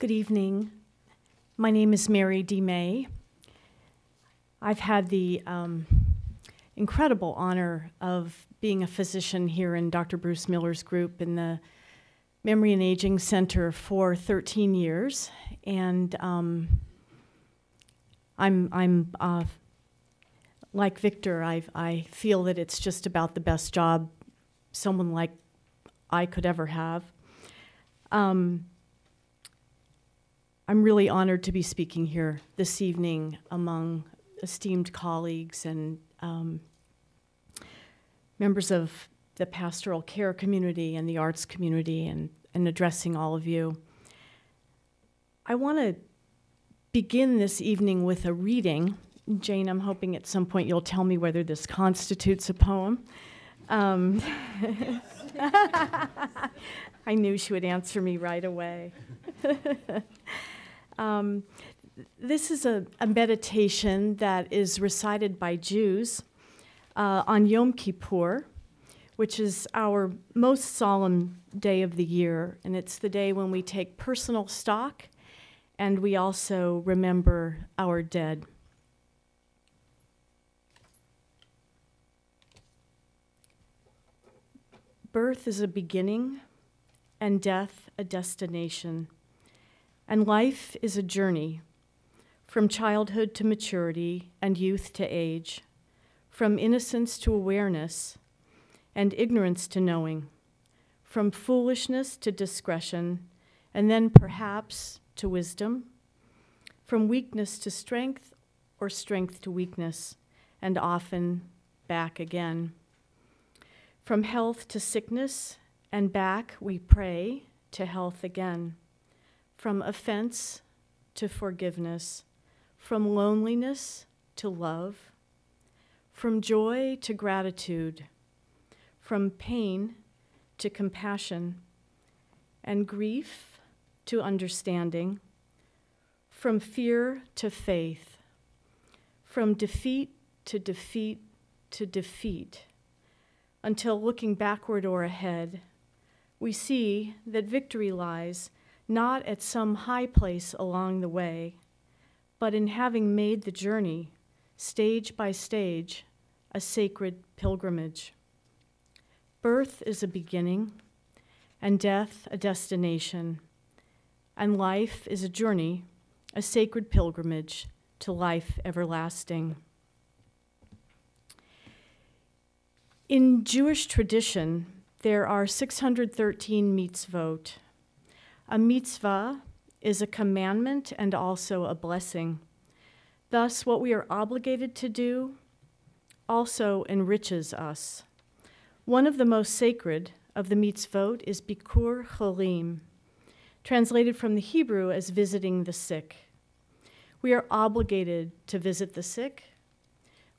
Good evening. My name is Mary D. May. I've had the incredible honor of being a physician here in Dr. Bruce Miller's group in the Memory and Aging Center for 13 years. And I'm like Victor, I feel that it's just about the best job someone like I could ever have. I'm really honored to be speaking here this evening among esteemed colleagues and members of the pastoral care community and the arts community and addressing all of you. I want to begin this evening with a reading. Jane, I'm hoping at some point you'll tell me whether this constitutes a poem. I knew she would answer me right away. This is a meditation that is recited by Jews on Yom Kippur, which is our most solemn day of the year, and it's the day when we take personal stock and we also remember our dead. Birth is a beginning, and death a destination. And life is a journey, from childhood to maturity and youth to age, from innocence to awareness and ignorance to knowing, from foolishness to discretion, and then perhaps to wisdom, from weakness to strength or strength to weakness, and often back again. From health to sickness, and back we pray to health again. From offense to forgiveness, from loneliness to love, from joy to gratitude, from pain to compassion, and grief to understanding, from fear to faith, from defeat to defeat to defeat, until looking backward or ahead, we see that victory lies not at some high place along the way, but in having made the journey, stage by stage, a sacred pilgrimage. Birth is a beginning, and death a destination, and life is a journey, a sacred pilgrimage to life everlasting. In Jewish tradition, there are 613 mitzvot. A mitzvah is a commandment and also a blessing. Thus, what we are obligated to do also enriches us. One of the most sacred of the mitzvot is Bikur Cholim, translated from the Hebrew as visiting the sick. We are obligated to visit the sick.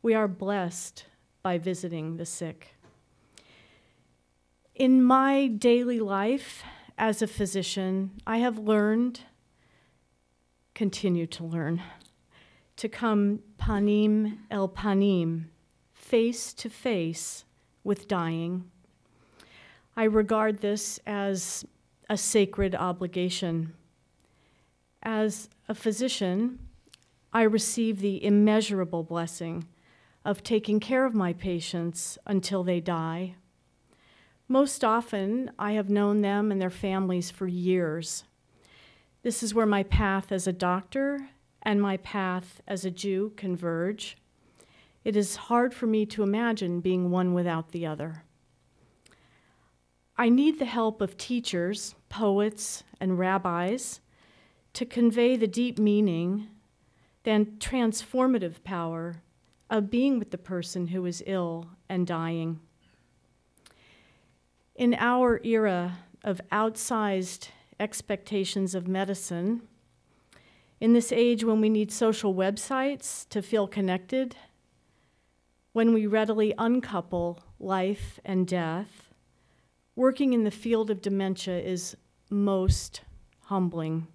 We are blessed by visiting the sick. In my daily life, as a physician, I have learned, continue to learn, to come panim el panim, face to face with dying. I regard this as a sacred obligation. As a physician, I receive the immeasurable blessing of taking care of my patients until they die. Most often, I have known them and their families for years. This is where my path as a doctor and my path as a Jew converge. It is hard for me to imagine being one without the other. I need the help of teachers, poets, and rabbis to convey the deep meaning, the transformative power of being with the person who is ill and dying. In our era of outsized expectations of medicine, in this age when we need social websites to feel connected, when we readily uncouple life and death, working in the field of dementia is most humbling.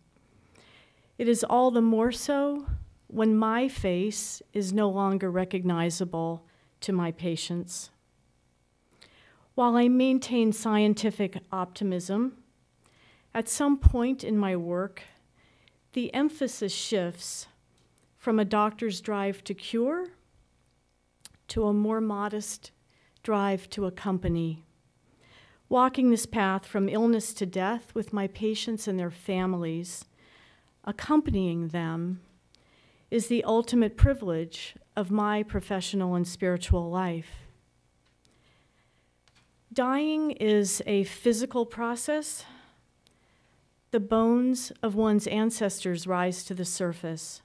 It is all the more so when my face is no longer recognizable to my patients. While I maintain scientific optimism, at some point in my work, the emphasis shifts from a doctor's drive to cure to a more modest drive to accompany. Walking this path from illness to death with my patients and their families, accompanying them, is the ultimate privilege of my professional and spiritual life. Dying is a physical process. The bones of one's ancestors rise to the surface.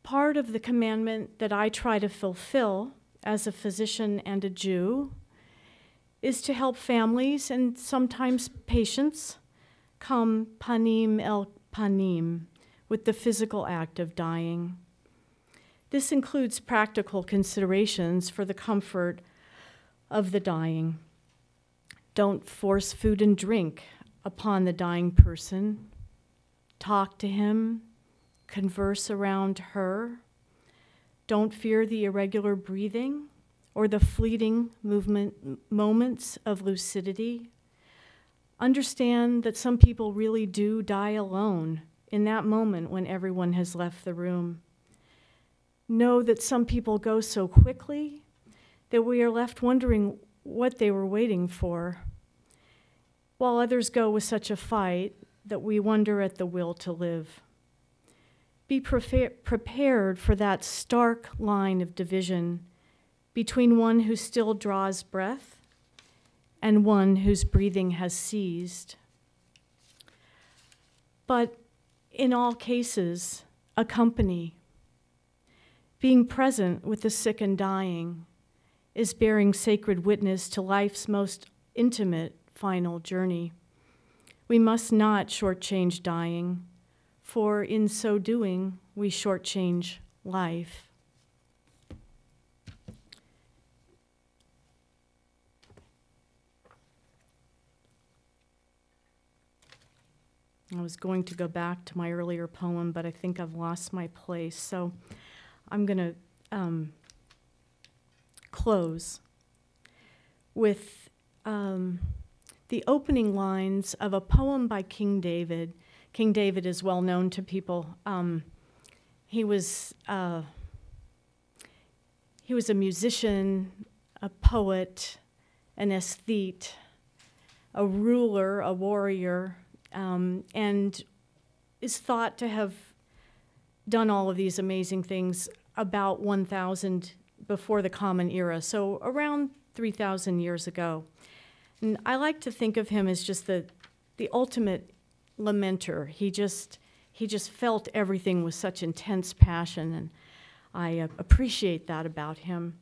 Part of the commandment that I try to fulfill as a physician and a Jew is to help families and sometimes patients come panim el panim with the physical act of dying. This includes practical considerations for the comfort of the dying. Don't force food and drink upon the dying person. Talk to him, converse around her. Don't fear the irregular breathing or the fleeting moments of lucidity. Understand that some people really do die alone in that moment when everyone has left the room. Know that some people go so quickly that we are left wondering what they were waiting for, while others go with such a fight that we wonder at the will to live. Be prepared for that stark line of division between one who still draws breath and one whose breathing has ceased. But in all cases, accompany. Being present with the sick and dying is bearing sacred witness to life's most intimate final journey. We must not shortchange dying, for in so doing, we shortchange life. I was going to go back to my earlier poem, but I think I've lost my place, so I'm going to close with the opening lines of a poem by King David. King David is well known to people. He was a musician, a poet, an aesthete, a ruler, a warrior, and is thought to have done all of these amazing things about 1,000 before the Common Era, so around 3,000 years ago. And I like to think of him as just the ultimate lamenter. He just felt everything with such intense passion, and I appreciate that about him.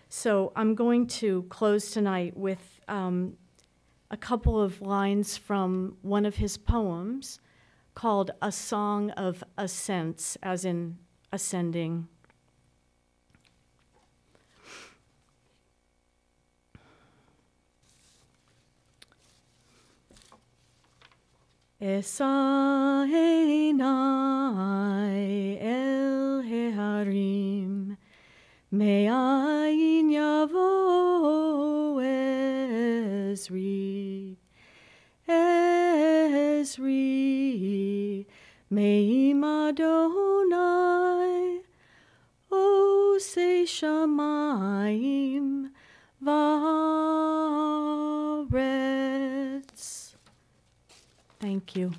So I'm going to close tonight with a couple of lines from one of his poems called A Song of Ascents, as in ascending. Esa einai el heharim, me'ayin yavo Ezri, me'im Adonai, osei shamayim va'aretz. Thank you.